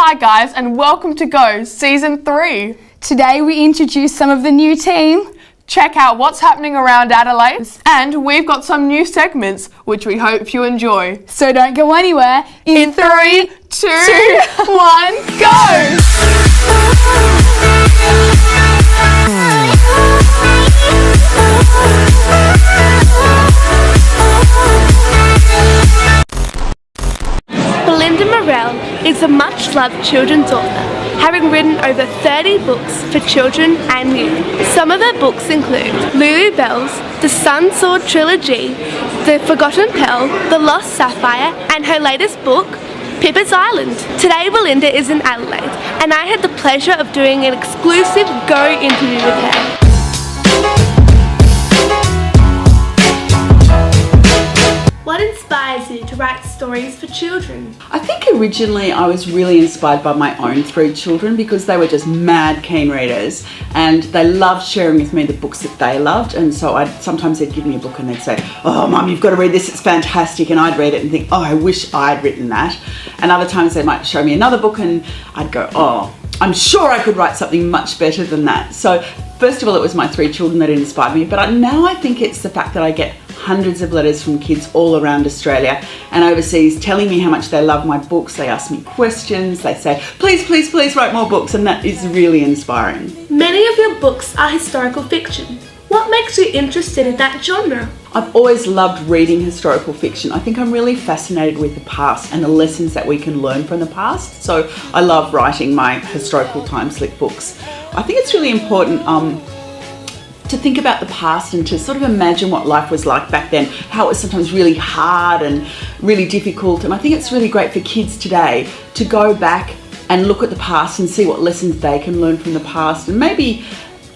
Hi guys, and welcome to Go Season 3. Today we introduce some of the new team. Check out what's happening around Adelaide, and we've got some new segments which we hope you enjoy. So don't go anywhere. In 3, 2, 1, go! Belinda Morel is a much-loved children's author, having written over 30 books for children and youth. Some of her books include Lulu Bells, the Sun Sword Trilogy, The Forgotten Pearl, The Lost Sapphire, and her latest book, Pippa's Island. Today Belinda is in Adelaide, and I had the pleasure of doing an exclusive Go interview with her. What inspires you to write stories for children? I think originally I was really inspired by my own 3 children because they were just mad keen readers and they loved sharing with me the books that they loved, and so sometimes they'd give me a book and they'd say, "Oh Mum, you've got to read this, it's fantastic," and I'd read it and think, "Oh, I wish I'd written that." And other times they might show me another book and I'd go, "Oh, I'm sure I could write something much better than that." So first of all, it was my 3 children that inspired me, but now I think it's the fact that I get hundreds of letters from kids all around Australia and overseas telling me how much they love my books. They ask me questions, they say, "Please, please, please write more books," and that is really inspiring. Many of your books are historical fiction. What makes you interested in that genre? I've always loved reading historical fiction. I think I'm really fascinated with the past and the lessons that we can learn from the past. So I love writing my historical time-slip books. I think it's really important to think about the past and to sort of imagine what life was like back then, how it was sometimes really hard and really difficult. And I think it's really great for kids today to go back and look at the past and see what lessons they can learn from the past. And maybe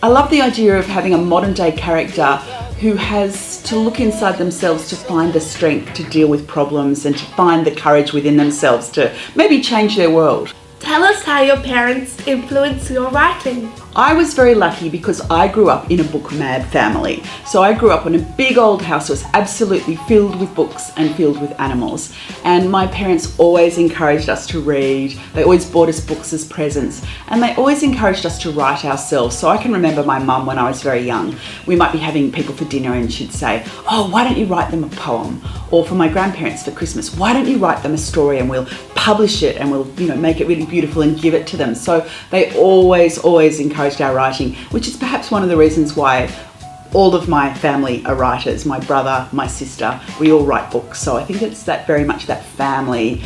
I love the idea of having a modern day character who has to look inside themselves to find the strength to deal with problems and to find the courage within themselves to maybe change their world. Tell us how your parents influenced your writing. I was very lucky because I grew up in a book mad family. So I grew up in a big old house that was absolutely filled with books and filled with animals. And my parents always encouraged us to read. They always bought us books as presents. And they always encouraged us to write ourselves. So I can remember my mum when I was very young. We might be having people for dinner and she'd say, "Oh, why don't you write them a poem?" Or for my grandparents for Christmas, "Why don't you write them a story and we'll publish it and we'll, make it really beautiful and give it to them." So they always encouraged our writing, which is perhaps one of the reasons why all of my family are writers. My brother, my sister, we all write books. So I think it's very much that family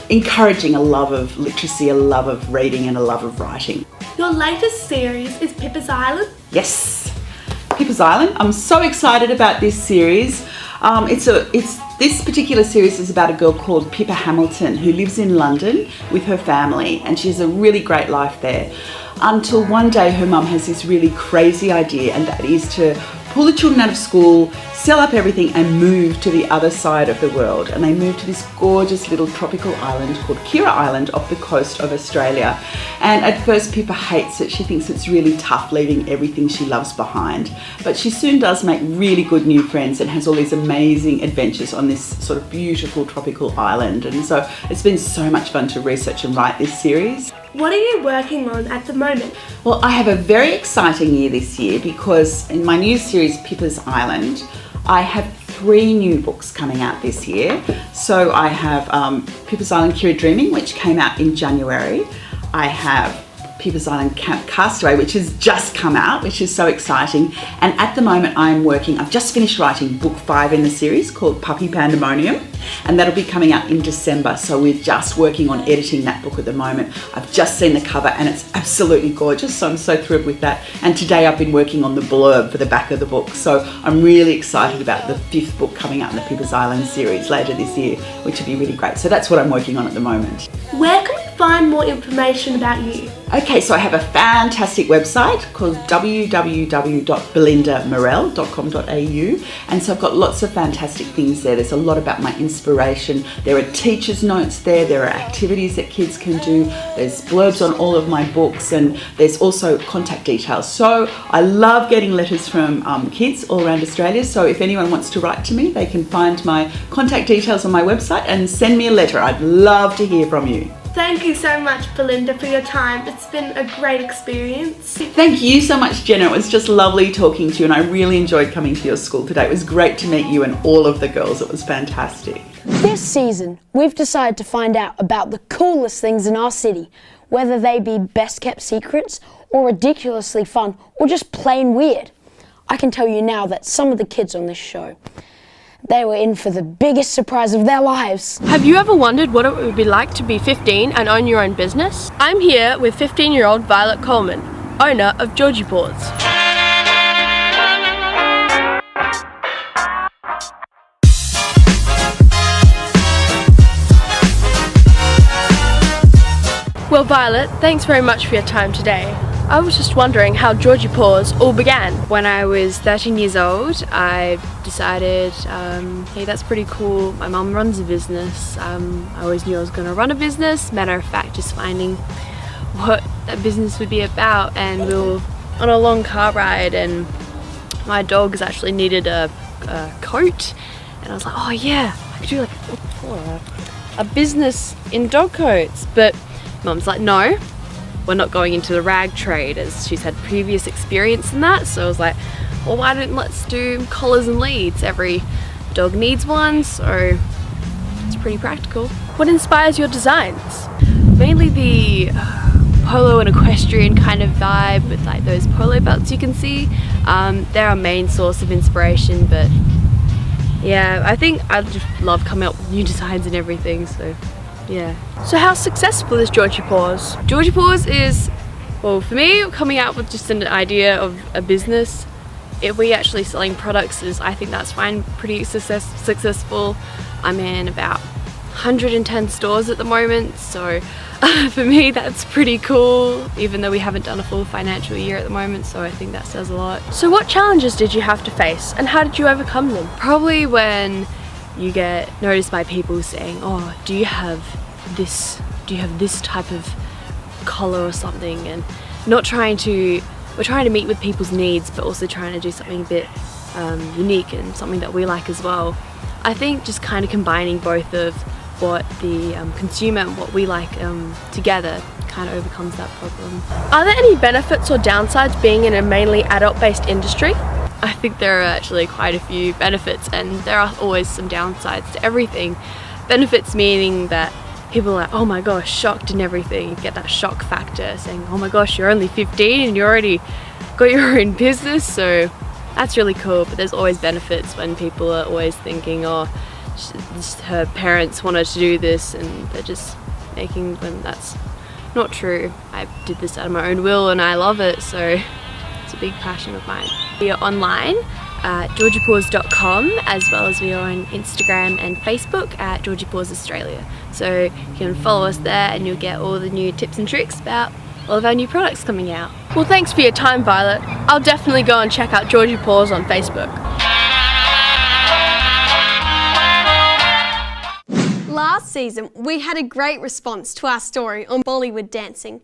encouraging a love of literacy, a love of reading and a love of writing. Your latest series is Pippa's Island? Yes, Pippa's Island. I'm so excited about this series. This particular series is about a girl called Pippa Hamilton who lives in London with her family, and she has a really great life there. Until one day her mum has this really crazy idea, and that is to pull the children out of school, sell up everything and move to the other side of the world. And they move to this gorgeous little tropical island called Kira Island off the coast of Australia. And at first Pippa hates it. She thinks it's really tough leaving everything she loves behind. But she soon does make really good new friends and has all these amazing adventures on this sort of beautiful tropical island. And so it's been so much fun to research and write this series. What are you working on at the moment? Well, I have a very exciting year this year because in my new series, Pippa's Island, I have 3 new books coming out this year. So I have Pippa's Island Kira Dreaming, which came out in January. I have Pippa's Island Camp Castaway, which has just come out, which is so exciting. And at the moment I've just finished writing book 5 in the series called Puppy Pandemonium, and that'll be coming out in December. So we're just working on editing that book at the moment. I've just seen the cover and it's absolutely gorgeous, so I'm so thrilled with that. And today I've been working on the blurb for the back of the book. So I'm really excited about the 5th book coming out in the Pippa's Island series later this year, which will be really great. So that's what I'm working on at the moment. Where can we find more information about you? Okay, so I have a fantastic website called www.belindamorel.com.au, and so I've got lots of fantastic things there. There's a lot about my inspiration. There are teachers' notes there are activities that kids can do, there's blurbs on all of my books, and there's also contact details. So I love getting letters from kids all around Australia, so if anyone wants to write to me, they can find my contact details on my website and send me a letter. I'd love to hear from you. Thank you so much, Belinda, for your time. It's been a great experience. Thank you so much, Jenna. It was just lovely talking to you, and I really enjoyed coming to your school today. It was great to meet you and all of the girls. It was fantastic. This season, we've decided to find out about the coolest things in our city, whether they be best kept secrets or ridiculously fun or just plain weird. I can tell you now that some of the kids on this show, they were in for the biggest surprise of their lives. Have you ever wondered what it would be like to be 15 and own your own business? I'm here with 15-year-old Violet Coleman, owner of Georgie Paws. Well, Violet, thanks very much for your time today. I was just wondering how Georgie Paws all began. When I was 13 years old, I decided, hey, that's pretty cool. My mum runs a business. I always knew I was going to run a business. Matter of fact, just finding what that business would be about. And we were on a long car ride, and my dogs actually needed a coat. And I was like, oh yeah, I could do like a business in dog coats. But Mum's like, no. We're not going into the rag trade, as she's had previous experience in that. So I was like, well, why don't let's do collars and leads. Every dog needs one, so it's pretty practical. What inspires your designs? Mainly the polo and equestrian kind of vibe with like those polo belts you can see. They're our main source of inspiration, but yeah, I think I just love coming up with new designs and everything, so yeah. So how successful is Georgie Paws? Georgie Paws is, well, for me, coming out with just an idea of a business. If we actually selling products, I think that's fine, pretty successful. I'm in about 110 stores at the moment, so for me that's pretty cool, even though we haven't done a full financial year at the moment, so I think that says a lot. So what challenges did you have to face, and how did you overcome them? Probably when you get noticed by people saying, oh, do you have this type of collar or something, and we're trying to meet with people's needs, but also trying to do something a bit unique and something that we like as well. I think just kind of combining both of what the consumer and what we like together kind of overcomes that problem. Are there any benefits or downsides being in a mainly adult-based industry? I think there are actually quite a few benefits, and there are always some downsides to everything. Benefits meaning that people are like, oh my gosh, shocked and everything. You get that shock factor saying, oh my gosh, you're only 15 and you already got your own business, so that's really cool. But there's always benefits when people are always thinking, oh, her parents wanted to do this, and they're just making, when that's not true. I did this out of my own will and I love it, so it's a big passion of mine. We are online at georgiepaws.com, as well as we are on Instagram and Facebook at Georgie Paws Australia. So you can follow us there and you'll get all the new tips and tricks about all of our new products coming out. Well, thanks for your time, Violet. I'll definitely go and check out Georgie Paws on Facebook. Last season, we had a great response to our story on Bollywood dancing.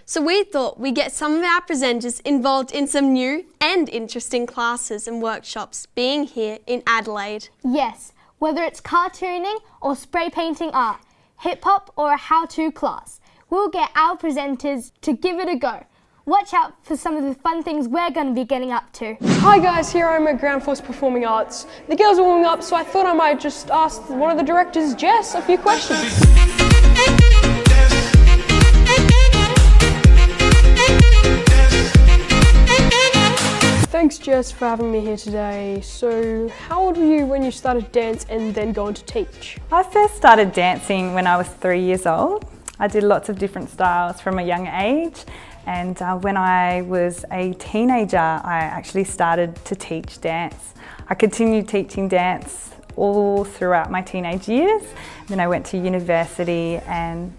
So we thought we'd get some of our presenters involved in some new and interesting classes and workshops being here in Adelaide. Yes, whether it's cartooning or spray painting art, hip-hop or a how-to class, we'll get our presenters to give it a go. Watch out for some of the fun things we're going to be getting up to. Hi guys, here I'm at Ground Force Performing Arts. The girls are warming up, so I thought I might just ask one of the directors, Jess, a few questions. Thanks Jess for having me here today. So how old were you when you started dance and then going to teach? I first started dancing when I was 3 years old. I did lots of different styles from a young age, and when I was a teenager I actually started to teach dance. I continued teaching dance all throughout my teenage years. Then I went to university and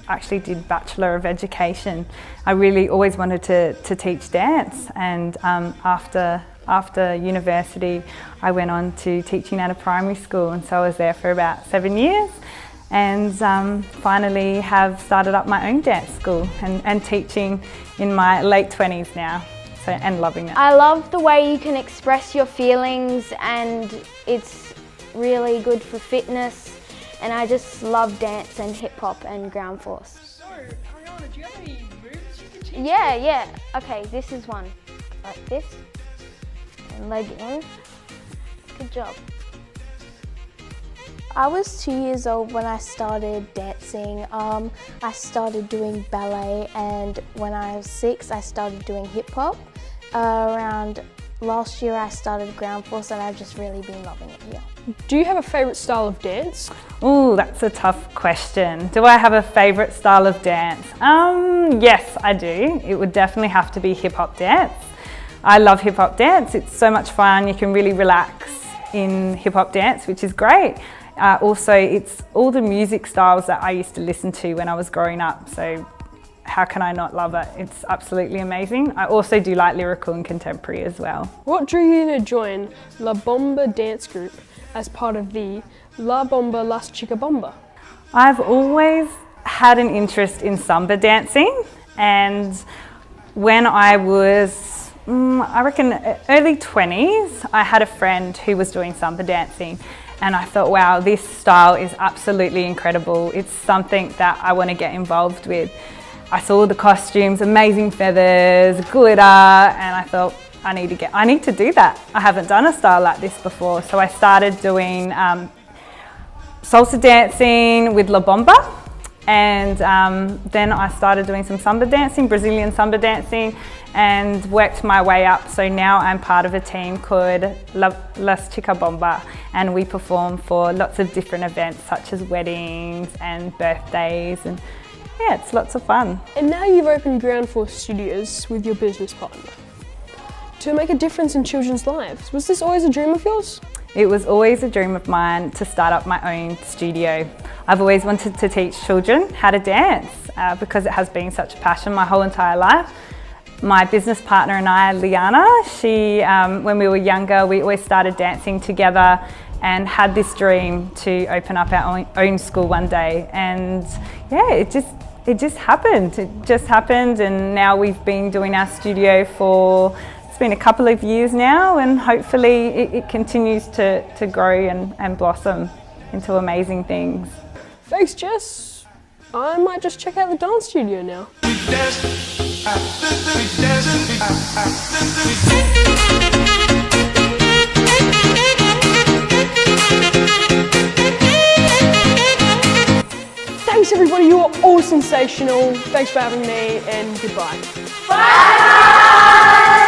actually did Bachelor of Education. I really always wanted to teach dance, and after university I went on to teaching at a primary school, and so I was there for about 7 years, and finally have started up my own dance school and teaching in my late 20s now, so, and loving it. I love the way you can express your feelings, and it's really good for fitness, and I just love dance and hip hop and ground force. So, Ariana, do you have any moves you can teach? Yeah. Okay, this is one. Like this. And leg in. Good job. I was 2 years old when I started dancing. I started doing ballet, and when I was 6 I started doing hip hop. Around last year I started ground force, and I've just really been loving it here. Do you have a favourite style of dance? Ooh, that's a tough question. Do I have a favourite style of dance? Yes, I do. It would definitely have to be hip hop dance. I love hip hop dance. It's so much fun. You can really relax in hip hop dance, which is great. Also, it's all the music styles that I used to listen to when I was growing up. So how can I not love it? It's absolutely amazing. I also do like lyrical and contemporary as well. What drew you to join La Bomba dance group as part of the La Bomba Las Chica Bomba? I've always had an interest in samba dancing, and when I was, I reckon early 20s, I had a friend who was doing samba dancing, and I thought, wow, this style is absolutely incredible. It's something that I want to get involved with. I saw the costumes, amazing feathers, glitter, and I thought, I need to do that. I haven't done a style like this before. So I started doing salsa dancing with La Bomba, and then I started doing some samba dancing, Brazilian samba dancing, and worked my way up. So now I'm part of a team called Las Chica Bomba, and we perform for lots of different events such as weddings and birthdays, and yeah, it's lots of fun. And now you've opened Ground Force Studios with your business partner to make a difference in children's lives. Was this always a dream of yours? It was always a dream of mine to start up my own studio. I've always wanted to teach children how to dance because it has been such a passion my whole entire life. My business partner and I, Liana, when we were younger, we always started dancing together and had this dream to open up our own school one day. And yeah, it just happened. It just happened, and now we've been doing our studio for, it's been a couple of years now, and hopefully it continues to grow and blossom into amazing things. Thanks, Jess. I might just check out the dance studio now. Thanks everybody, you are all sensational. Thanks for having me, and goodbye. Bye!